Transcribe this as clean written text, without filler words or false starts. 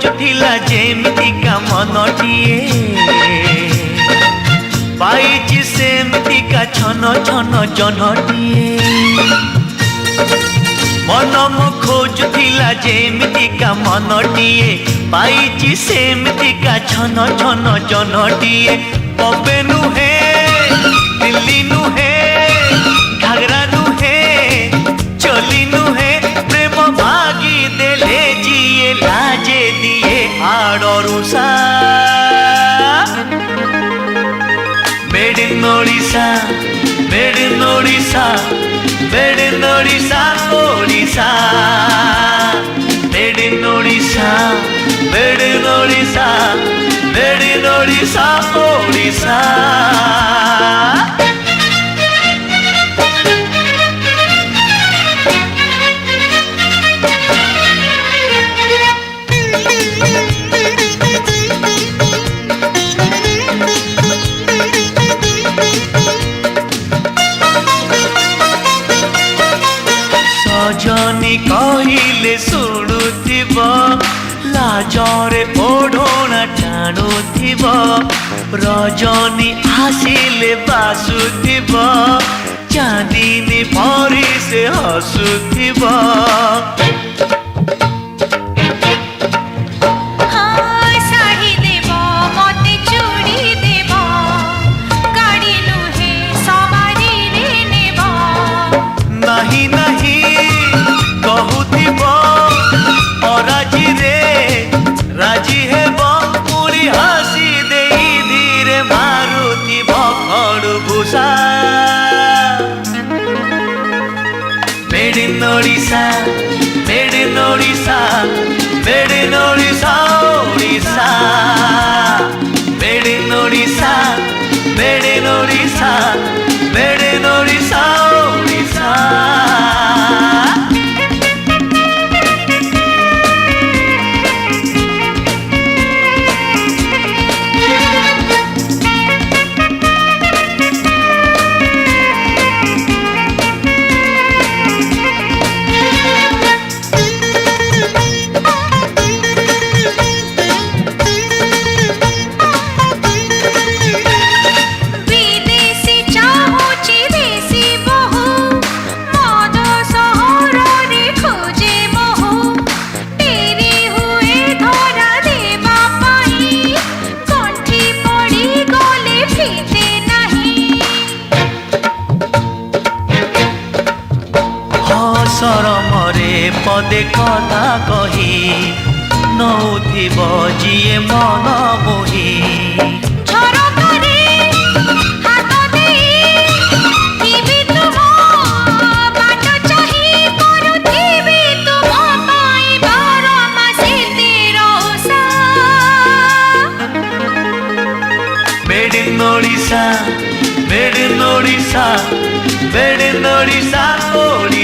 खोजुथिला जेमितिका मनटिए पाइछि सेमितिका छन छन जनटिए मन मो खोजुथिला जेमितिका मनटिए पाइछि सेमितिका छन छन जनटिए बबे नुहे दिल्ली नुहे घाघरा नुहे चली नुहे प्रेम भागी देले जिए लाजे दिए आड़रुषा made in Odisha made in Odisha made in Odisha Odisha made in Odisha made in Odisha made in Odisha Odisha सजनी कहिले शुणुथिब लाजरे ओढ़ोना टाणुथिब रजनी आसिले बासुथिब चांदनी परी से हसुथिब नहीं नहीं कहूथिब अराजी रे राजी हेब पुरी हसी दे धीरे मारुथिब खड़भूषा made in Odisha made in Odisha made in Odisha Odisha made in Odisha made in Odisha made in Odisha Odisha सरमरे पदे कथा कही नौथिब जिए मन मोही made in Odisha made in Odisha made in Odisha Odisha